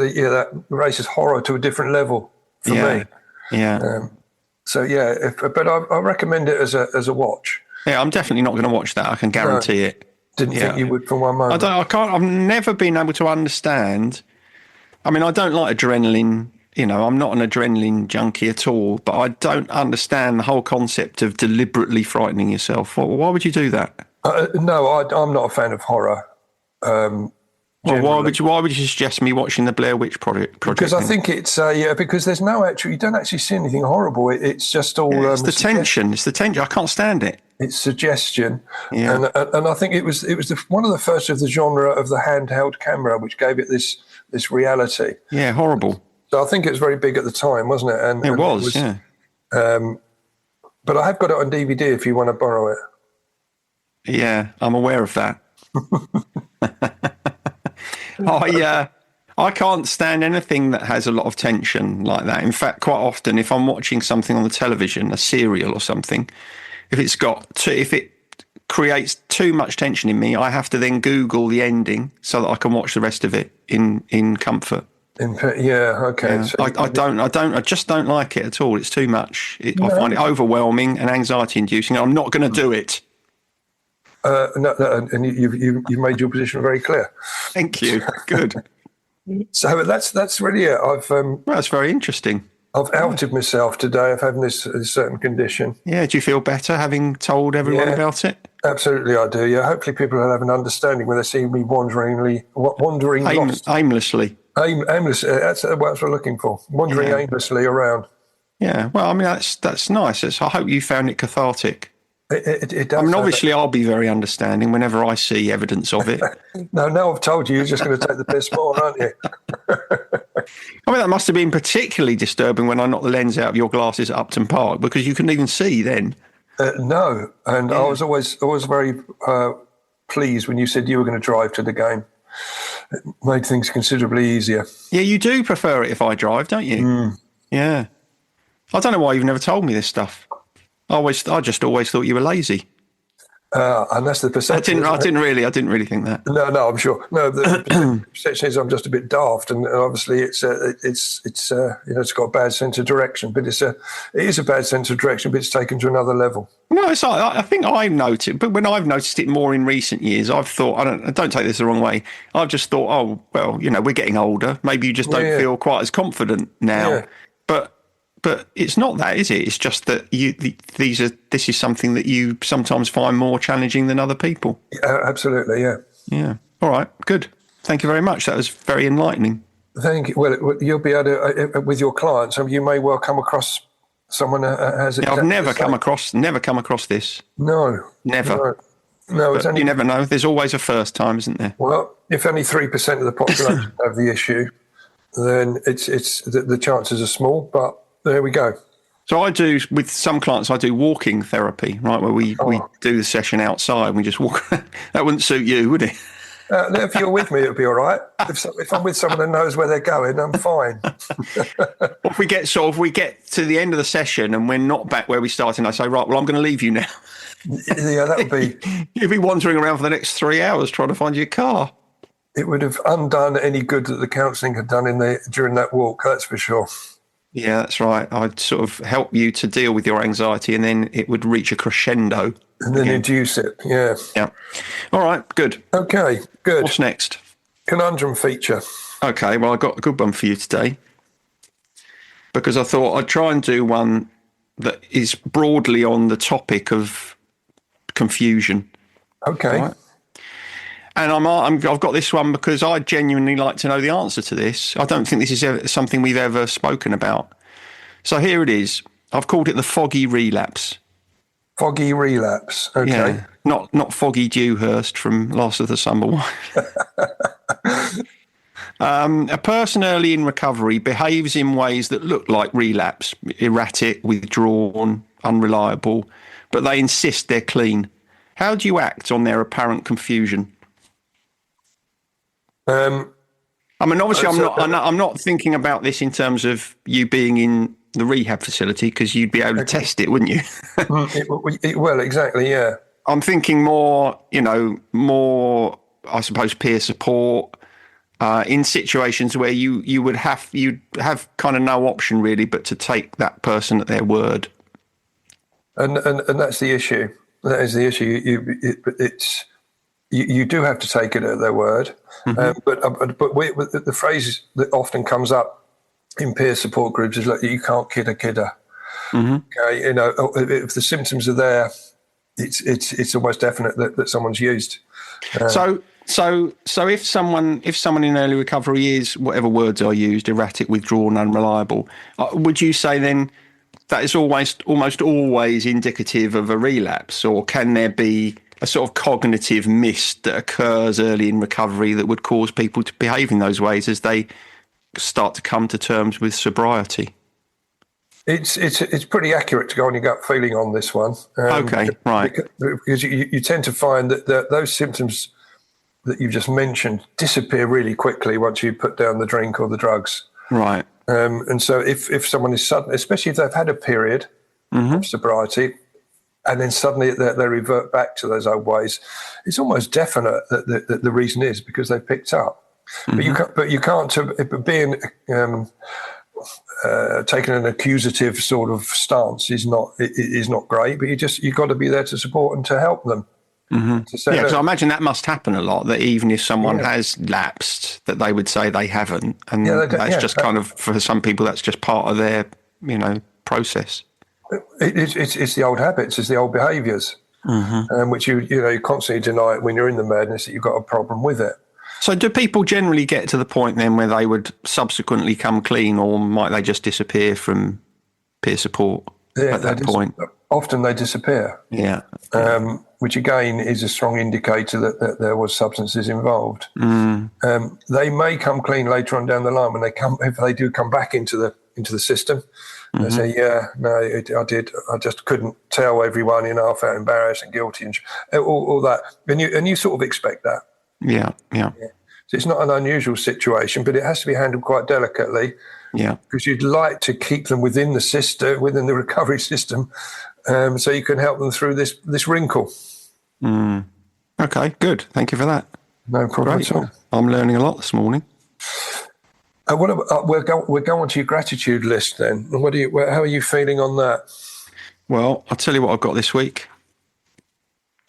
raises horror to a different level for me. Yeah. So yeah, but I recommend it as a watch. Yeah, I'm definitely not going to watch that. I can guarantee it. Didn't think you would for one moment. I've never been able to understand. I mean, I don't like adrenaline. I'm not an adrenaline junkie at all. But I don't understand the whole concept of deliberately frightening yourself. Why would you do that? No, I'm not a fan of horror. Well, why would you suggest me watching the Blair Witch Project? Because I think it's because there's you don't actually see anything horrible. It's just all it's the tension. It's the tension. I can't stand it. It's suggestion. Yeah. And I think it was one of the first of the genre of the handheld camera, which gave it this reality. Yeah, horrible. So I think it was very big at the time, wasn't it? And it was. Yeah. But I have got it on DVD if you want to borrow it. Yeah, I'm aware of that. I can't stand anything that has a lot of tension like that. In fact, quite often, if I'm watching something on the television, a serial or something, if it creates too much tension in me, I have to then Google the ending so that I can watch the rest of it in comfort. Okay. Yeah. So I just don't like it at all. It's too much. I find it overwhelming and anxiety-inducing. I'm not going to do it. No, and you've made your position very clear. Thank you. Good. So that's really it. Well, that's very interesting. I've outed myself today of having this certain condition. Yeah. Do you feel better having told everyone about it? Absolutely, I do. Yeah. Hopefully, people will have an understanding when they see me wandering lost. Aimlessly. Aimlessly. That's what we're looking for. Wandering aimlessly around. Yeah. Well, I mean, that's nice. I hope you found it cathartic. It does. I mean, obviously, I'll be very understanding whenever I see evidence of it. No, now I've told you, you're just going to take the piss more, aren't you? I mean, that must have been particularly disturbing when I knocked the lens out of your glasses at Upton Park because you couldn't even see then. No, and I was always very pleased when you said you were going to drive to the game. It made things considerably easier. Yeah, you do prefer it if I drive, don't you? Yeah. I don't know why you've never told me this stuff. I just always thought you were lazy. And that's the perception. I didn't really think that. No, I'm sure. No, the perception is I'm just a bit daft, and obviously it's got a bad sense of direction. But it is a bad sense of direction, but it's taken to another level. No, I think I've noticed, but when I've noticed it more in recent years, I've thought don't take this the wrong way. I've just thought, oh well, we're getting older. Maybe you just don't feel quite as confident now. Yeah. But it's not that, is it? It's just that this is something that you sometimes find more challenging than other people. Absolutely, yeah. Yeah. All right, good. Thank you very much. That was very enlightening. Thank you. Well, you'll be able to, with your clients, you may well come across someone that has it. I've never come across this. No. Never. No, it's only, you never know. There's always a first time, isn't there? Well, if only 3% of the population have the issue, then the chances are small. But there we go. So I do, with some clients, I do walking therapy, right, where we do the session outside and we just walk. That wouldn't suit you, would it? If you're with me, it'll be all right. If I'm with someone that knows where they're going, I'm fine. If we get to the end of the session and we're not back where we started, and I say, right, well, I'm going to leave you now. Yeah, that would be... You'd be wandering around for the next 3 hours trying to find your car. It would have undone any good that the counselling had done during that walk, that's for sure. Yeah, that's right. I'd sort of help you to deal with your anxiety, and then it would reach a crescendo. And then induce it, yeah. Yeah. All right, good. Okay, good. What's next? Conundrum feature. Okay, well, I've got a good one for you today, because I thought I'd try and do one that is broadly on the topic of confusion. Okay. Right? And I've got this one because I genuinely like to know the answer to this. I don't think this is something we've ever spoken about. So here it is. I've called it the foggy relapse. Foggy relapse. Okay. Yeah. Not Foggy Dewhurst from Last of the Summer Wife. A person early in recovery behaves in ways that look like relapse, erratic, withdrawn, unreliable, but they insist they're clean. How do you act on their apparent confusion? I mean, obviously, I'm not thinking about this in terms of you being in the rehab facility, because you'd be able to test it, wouldn't you? Well, exactly, yeah. I'm thinking more, I suppose, peer support in situations where you'd have kind of no option really but to take that person at their word. And that's the issue. That is the issue. You do have to take it at their word, but the phrase that often comes up in peer support groups is like, you can't kid a kidder. Mm-hmm. Okay, if the symptoms are there, it's almost definite that someone's used. So if someone in early recovery is, whatever words are used, erratic, withdrawn, unreliable, would you say then that is almost always indicative of a relapse, or can there be a sort of cognitive mist that occurs early in recovery that would cause people to behave in those ways as they start to come to terms with sobriety? It's pretty accurate to go on your gut feeling on this one. Okay, right. Because you tend to find that those symptoms that you've just mentioned disappear really quickly once you put down the drink or the drugs. Right. And so if someone is sudden, especially if they've had a period of sobriety, and then suddenly they revert back to those old ways, it's almost definite that the reason is because they've picked up. Mm-hmm. But you can't being taking an accusative sort of stance is not great. But you've got to be there to support and to help them. Mm-hmm. Because I imagine that must happen a lot. That even if someone has lapsed, that they would say they haven't, and kind of, for some people, that's just part of their process. It's the old habits, it's the old behaviours, which you constantly deny it when you're in the madness that you've got a problem with it. So do people generally get to the point then where they would subsequently come clean, or might they just disappear from peer support at that point? Often they disappear. Yeah. Which again is a strong indicator that there was substances involved. They may come clean later on down the line if they do come back into the system. They say, I did. I just couldn't tell everyone. I felt embarrassed and guilty and all that. And you sort of expect that. Yeah. So it's not an unusual situation, but it has to be handled quite delicately. Yeah. Because you'd like to keep them within the system, within the recovery system, so you can help them through this wrinkle. Okay, good. Thank you for that. No problem at all. I'm learning a lot this morning. We'll go on to your gratitude list then. How are you feeling on that? Well, I'll tell you what I've got this week.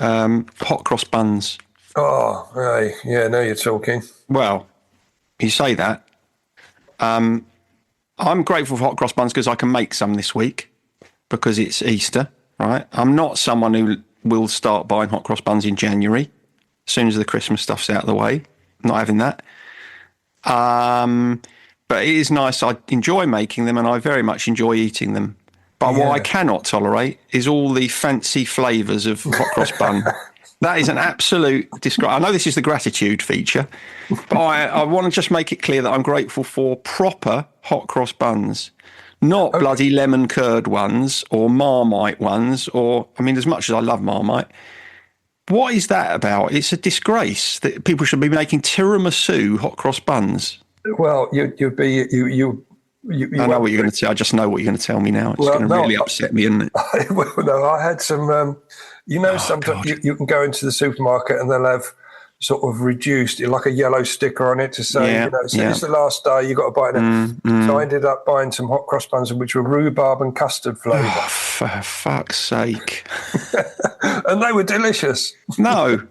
Hot cross buns. Oh, hey, yeah, now you're talking. Well, you say that. I'm grateful for hot cross buns because I can make some this week because it's Easter, right? I'm not someone who will start buying hot cross buns in January as soon as the Christmas stuff's out of the way. I'm not having that. But it is nice. I enjoy making them and I very much enjoy eating them. But what I cannot tolerate is all the fancy flavours of hot cross bun. That is an absolute disgrace. I know this is the gratitude feature, but I want to just make it clear that I'm grateful for proper hot cross buns, not bloody lemon curd ones or Marmite ones, or, I mean, as much as I love Marmite, what is that about? It's a disgrace that people should be making tiramisu hot cross buns. Well, you I know what you're going to tell. I just know what you're going to tell me now. It's going to really upset me, isn't it? I had some. Sometimes you can go into the supermarket and they'll have sort of reduced, like a yellow sticker on it to say, it's the last day, you've got to buy it. So I ended up buying some hot cross buns, which were rhubarb and custard flavour. Oh, for fuck's sake. And they were delicious. No.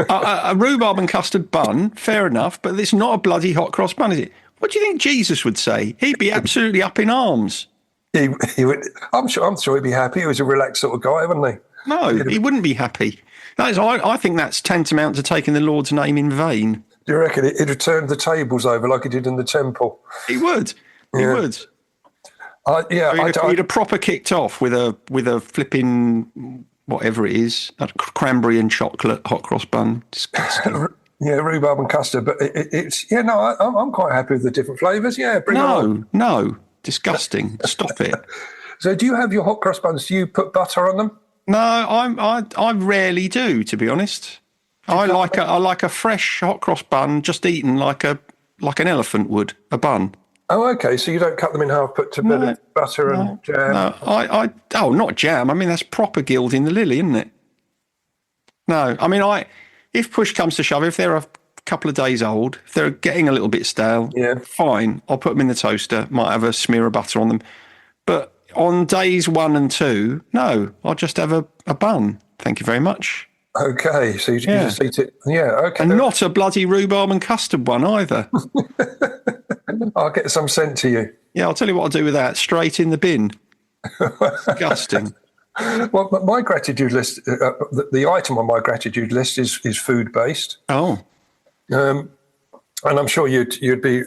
A rhubarb and custard bun, fair enough, but it's not a bloody hot cross bun, is it? What do you think Jesus would say? He'd be absolutely up in arms. He would. I'm sure he'd be happy. He was a relaxed sort of guy, wouldn't he? No, he wouldn't be happy. I think that's tantamount to taking the Lord's name in vain. Do you reckon he'd have turned the tables over like he did in the temple? He would. He would. He'd have proper kicked off with a flipping whatever it is, a cranberry and chocolate hot cross bun. Disgusting. Yeah, rhubarb and custard, but I'm quite happy with the different flavours. Yeah, bring it on. No, disgusting. Stop it. So, do you have your hot cross buns? Do you put butter on them? No, I rarely do, to be honest. I like a fresh hot cross bun, just eaten like an elephant would, a bun. Oh, okay. So you don't cut them in half, put a bit of butter and jam. No, not jam. I mean, that's proper gilding the lily, isn't it? No, I mean, if push comes to shove, if they're a couple of days old, if they're getting a little bit stale, fine. I'll put them in the toaster. Might have a smear of butter on them. But on days 1 and 2, no, I'll just have a bun. Thank you very much. Okay, so you just eat it. Yeah, okay. And not a bloody rhubarb and custard one either. I'll get some sent to you. Yeah, I'll tell you what I'll do with that. Straight in the bin. Disgusting. Well, my gratitude list, the item on my gratitude list is food-based. Oh. And I'm sure you'd be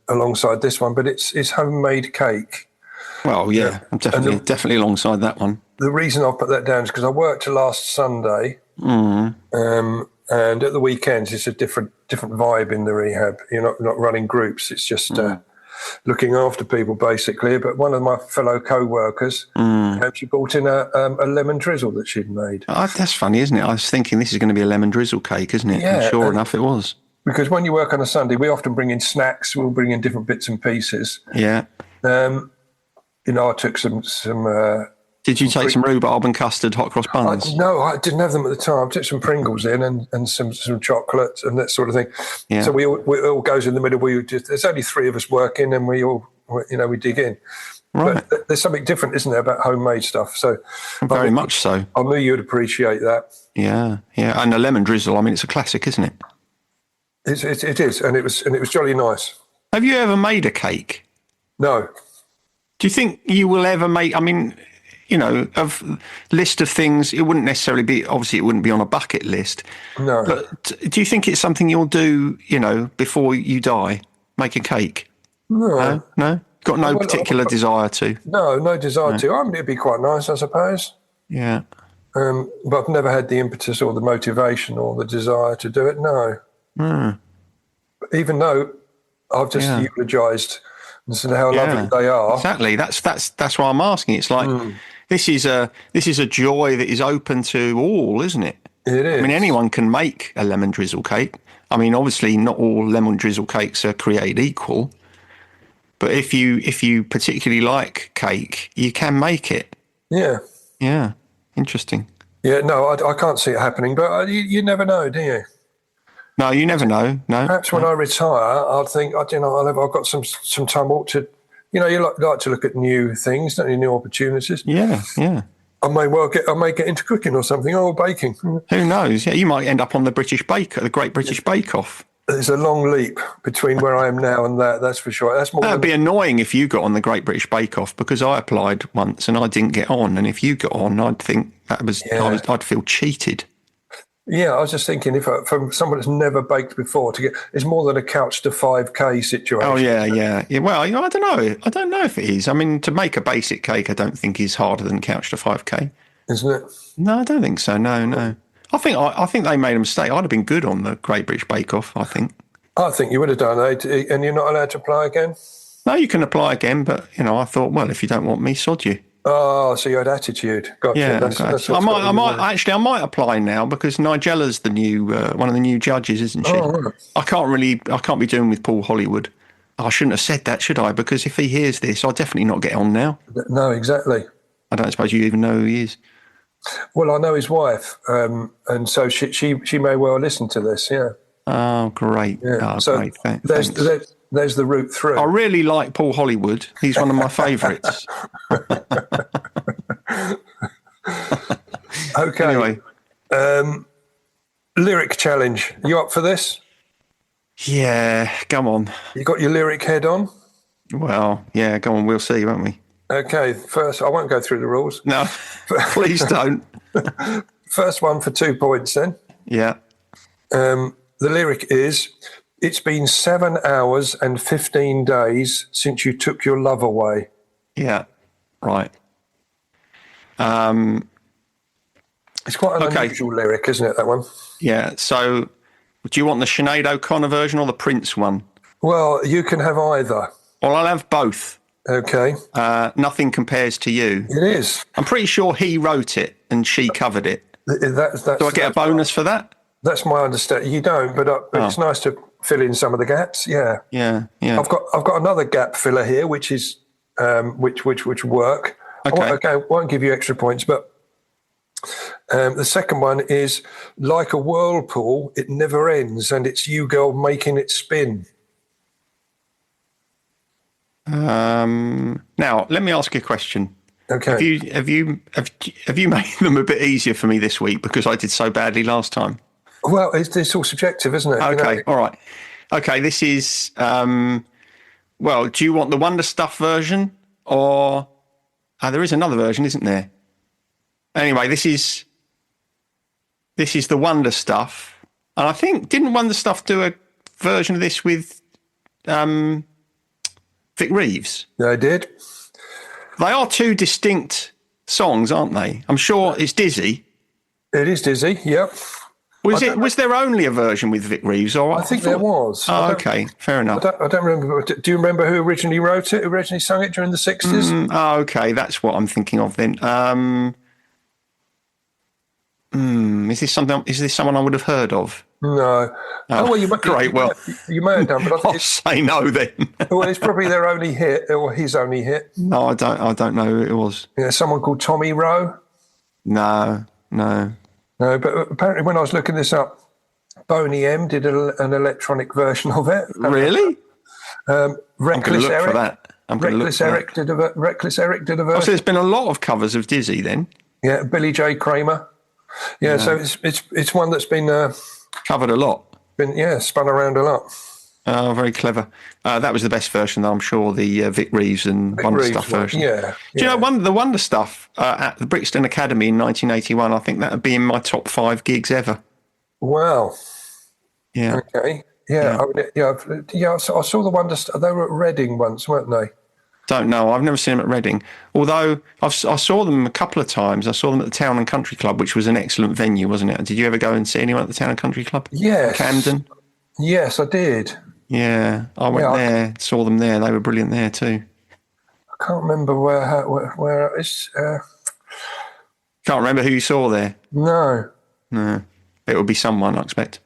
alongside this one, but it's homemade cake. Well, yeah, I'm definitely alongside that one. The reason I've put that down is because I worked last Sunday, and at the weekends it's a different vibe in the rehab. You're not running groups; it's just looking after people basically. But one of my fellow co-workers, she brought in a lemon drizzle that she'd made. That's funny, isn't it? I was thinking this is going to be a lemon drizzle cake, isn't it? Yeah, and sure enough, it was. Because when you work on a Sunday, we often bring in snacks. We'll bring in different bits and pieces. Yeah. I took some. Did you take some rhubarb and custard hot cross buns? No, I didn't have them at the time. I took some Pringles in and some chocolate and that sort of thing. Yeah. So we all goes in the middle. There's only 3 of us working, and we all we dig in. Right. But there's something different, isn't there, about homemade stuff? So very much so. I knew you'd appreciate that. Yeah. And the lemon drizzle. I mean, it's a classic, isn't it? It is, and it was jolly nice. Have you ever made a cake? No. Do you think you will ever make? I mean, of list of things, it wouldn't necessarily be. Obviously, it wouldn't be on a bucket list. No. But do you think it's something you'll do? Before you die, make a cake? No. No. Got no particular desire to. No desire to. I mean, it'd be quite nice, I suppose. Yeah. But I've never had the impetus or the motivation or the desire to do it. No. Even though I've just eulogised and said how lovely they are. Exactly. That's why I'm asking. It's like this is a joy that is open to all, isn't it? It is. I mean, anyone can make a lemon drizzle cake. I mean, obviously, not all lemon drizzle cakes are created equal. But if you particularly like cake, you can make it. Yeah. Yeah. Interesting. Yeah. No, I can't see it happening, but you never know, do you? No, you never know. No. Perhaps when I retire, I'll think, I've got some time to, you like to look at new things, don't you, new opportunities. Yeah. I may get into cooking or something, or baking. Who knows? Yeah, you might end up on the Great British Bake Off. There's a long leap between where I am now and that's for sure. That'd be annoying if you got on the Great British Bake Off, because I applied once and I didn't get on. And if you got on, I'd think I'd feel cheated. Yeah, I was just thinking, if from someone that's never baked before to get, it's more than a couch to 5K situation. Oh yeah. Well, I don't know. I don't know if it is. I mean, to make a basic cake, I don't think is harder than couch to 5K. isn't it? No, I don't think so. No. I think they made a mistake. I'd have been good on the Great British Bake Off, I think. I think you would have done it, and you're not allowed to apply again? No, you can apply again, but, I thought, well, if you don't want me, sod you. Oh, so you had attitude. Gotcha. Yeah, that's I might apply now because Nigella's the new one of the new judges, isn't she? Oh, right. I can't be doing with Paul Hollywood. I shouldn't have said that, should I? Because if he hears this, I'll definitely not get on now. No, exactly. I don't suppose you even know who he is. Well, I know his wife, and so she may well listen to this. Yeah. Oh, great! Yeah. Oh, so great. there's the route through. I really like Paul Hollywood. He's one of my favourites. Okay. Anyway, lyric challenge. You up for this? Yeah, come on. You got your lyric head on? Well, yeah, come on. We'll see, won't we? Okay. First, I won't go through the rules. No, please don't. First one for 2 points, then. Yeah. The lyric is, "It's been 7 hours and 15 days since you took your love away." Yeah. Right. It's quite an unusual lyric, isn't it, that one? Yeah. So, do you want the Sinead O'Connor version or the Prince one? Well, you can have either. Well, I'll have both. Okay. Nothing Compares to You. It is. I'm pretty sure he wrote it and she covered it. That's Do I get a bonus for that? That's my understanding. You don't, but it's nice to fill in some of the gaps. Yeah. Yeah. I've got another gap filler here, which is which work. Okay. I won't give you extra points, but the second one is, "Like a whirlpool, it never ends, and it's you, girl, making it spin." Now, let me ask you a question. Okay. Have you made them a bit easier for me this week because I did so badly last time? Well, it's all subjective, isn't it? Okay, all right. Okay, this is, well, do you want the Wonder Stuff version or... there is another version, isn't there? Anyway, this is the Wonder Stuff. And I think, didn't Wonder Stuff do a version of this with Vic Reeves? Yeah, I did. They are two distinct songs, aren't they? I'm sure it's Dizzy. It is Dizzy, yep. Was there only a version with Vic Reeves? Or I think there was. Oh, okay, fair enough. I don't remember. Do you remember who originally wrote it? Who originally sung it during the 60s? Okay, that's what I'm thinking of then. Is this someone I would have heard of? No. Well, you may have done, but I think I'll say no then. Well, it's probably their only hit, or his only hit. No, I don't know who it was. Yeah, someone called Tommy Rowe. No. No, but apparently when I was looking this up, Boney M did an electronic version of it. Really? Reckless Eric. For that. Reckless Eric did a version. Oh, so there's been a lot of covers of Dizzy then. Yeah, Billy J. Kramer. Yeah, so it's one that's been covered a lot. Spun around a lot. Oh, very clever. That was the best version, though, I'm sure, the Vic Reeves and Wonder Stuff version. Yeah. Do you know the Wonder Stuff at the Brixton Academy in 1981? I think that would be in my top 5 gigs ever. Wow. Yeah. Okay. Yeah. I saw the Wonder Stuff. They were at Reading once, weren't they? Don't know. I've never seen them at Reading. Although I saw them a couple of times. I saw them at the Town and Country Club, which was an excellent venue, wasn't it? Did you ever go and see anyone at the Town and Country Club? Yes. Camden? Yes, I did. Yeah, I went there, saw them there. They were brilliant there too. I can't remember where it's... Can't remember who you saw there? No. It would be someone, I expect.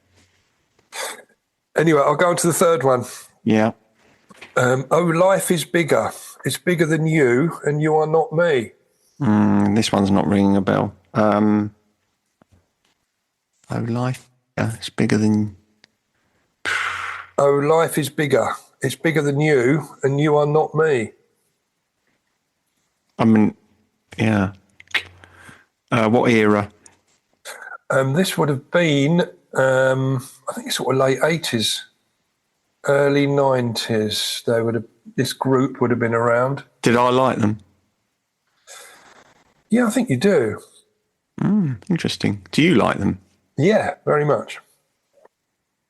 Anyway, I'll go on to the third one. Yeah. Oh, life is bigger. It's bigger than you, and you are not me. This one's not ringing a bell. Oh, life, it's bigger than... Oh, life is bigger. It's bigger than you, and you are not me. I mean, yeah. What era? This would have been, I think it's sort of late 80s, early 90s. This group would have been around. Did I like them? Yeah, I think you do. Interesting. Do you like them? Yeah, very much.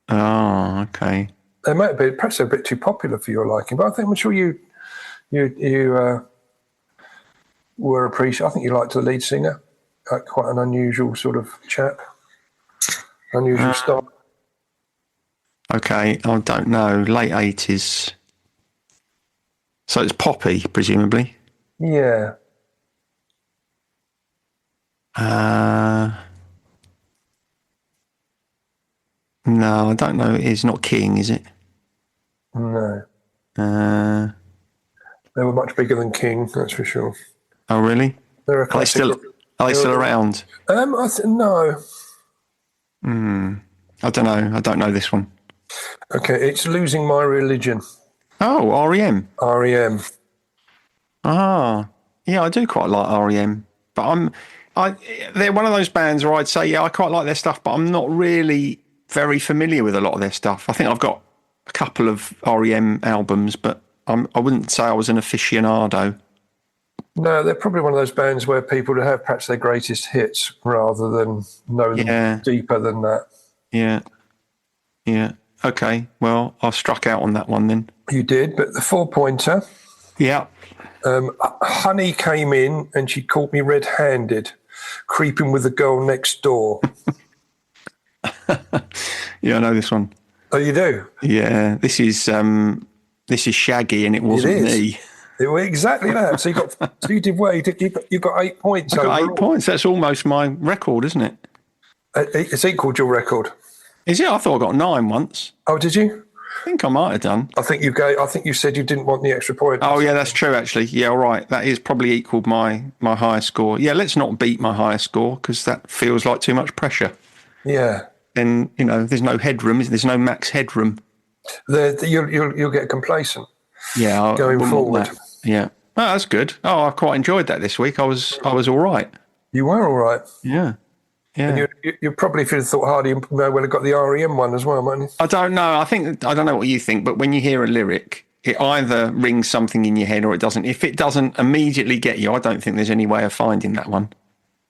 Oh, okay. They might be perhaps a bit too popular for your liking, but I'm sure you were appreciative. I think you liked the lead singer. quite an unusual sort of chap, unusual style. Okay, I don't know. Late 80s. So it's poppy, presumably. Yeah. No, I don't know. It's not King, is it? No. They were much bigger than King, that's for sure. Oh, really? They're a classic. Are they still around? No. I don't know. I don't know this one. Okay, it's Losing My Religion. Oh, REM. REM. Ah, yeah, I do quite like REM, but they're one of those bands where I'd say, yeah, I quite like their stuff, but I'm not really very familiar with a lot of their stuff. I think I've got a couple of REM albums, but I wouldn't say I was an aficionado. No, they're probably one of those bands where people have perhaps their greatest hits rather than know them deeper than that. Yeah. Yeah. Okay. Well, I struck out on that one then. You did, but the 4-pointer. Yeah. Honey came in and she caught me red-handed, creeping with the girl next door. Yeah, I know this one. Oh, you do? Yeah. This is Shaggy, and it wasn't me. Exactly that. So you did well. You got 8 points. I got 8 points. That's almost my record, isn't it? It's equalled your record. Is it? I thought I got 9 once. Oh, did you? I think I might have done. I think you said you didn't want the extra point. Oh, yeah, that's true, actually. Yeah, all right. That is probably equalled my highest score. Yeah, let's not beat my highest score because that feels like too much pressure. Yeah. Then, there's no headroom. There's no max headroom. You'll get complacent. Yeah. Going forward. Yeah. Oh, that's good. Oh, I quite enjoyed that this week. I was all right. You were all right. Yeah. Yeah. And you probably, if you'd thought harder, you may well have got the REM one as well, mightn't you? I don't know. I don't know what you think, but when you hear a lyric, it either rings something in your head or it doesn't. If it doesn't immediately get you, I don't think there's any way of finding that one.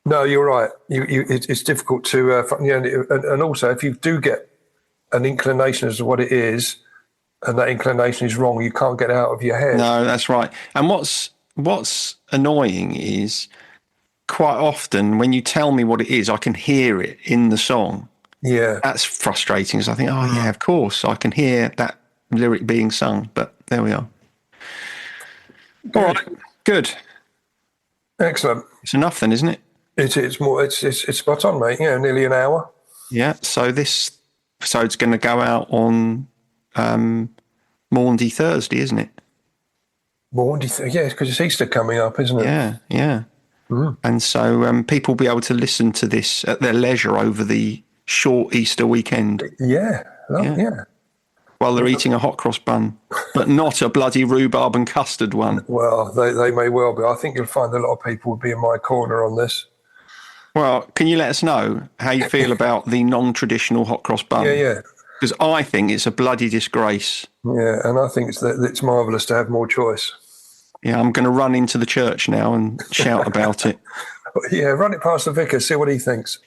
No, you're right. It's difficult to, and also if you do get an inclination as to what it is, and that inclination is wrong, you can't get it out of your head. No, that's right. And what's annoying is quite often when you tell me what it is, I can hear it in the song. Yeah. That's frustrating because I think, oh, yeah, of course, I can hear that lyric being sung. But there we are. Good. All right. Good. Excellent. It's enough then, isn't it? It's spot on, mate. Yeah, nearly an hour. Yeah. So this episode's going to go out on Maundy Thursday, isn't it? Maundy, yeah, because it's Easter coming up, isn't it? Yeah, yeah. Mm. And so people will be able to listen to this at their leisure over the short Easter weekend. Yeah, yeah. While they're eating a hot cross bun, but not a bloody rhubarb and custard one. Well, they may well be. I think you'll find a lot of people will be in my corner on this. Well, can you let us know how you feel about the non-traditional hot cross bun? Yeah. Because I think it's a bloody disgrace. Yeah, and I think it's marvellous to have more choice. Yeah, I'm going to run into the church now and shout about it. Yeah, run it past the vicar, see what he thinks.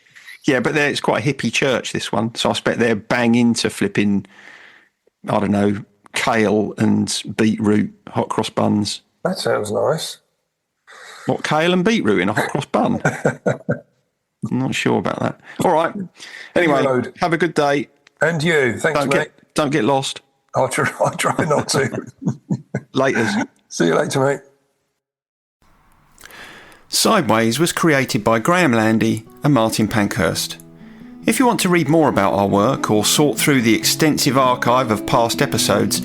Yeah, but it's quite a hippie church, this one. So I expect they're bang into flipping, I don't know, kale and beetroot hot cross buns. That sounds nice. What, kale and beetroot in a hot cross bun? I'm not sure about that. All right. Anyway, have a good day. And you. Thanks, mate. Don't get lost. I'll try not to. Laters. See you later, mate. Sideways was created by Graham Landy and Martin Pankhurst. If you want to read more about our work or sort through the extensive archive of past episodes,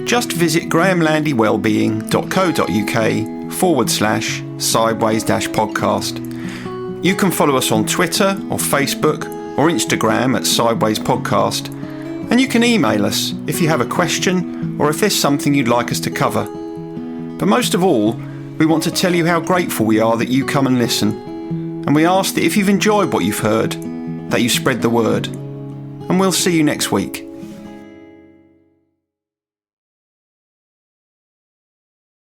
just visit grahamlandywellbeing.co.uk/sideways-podcast. You can follow us on Twitter or Facebook or Instagram at Sideways Podcast, and you can email us if you have a question or if there's something you'd like us to cover. But most of all, we want to tell you how grateful we are that you come and listen, and we ask that if you've enjoyed what you've heard, that you spread the word. And we'll see you next week.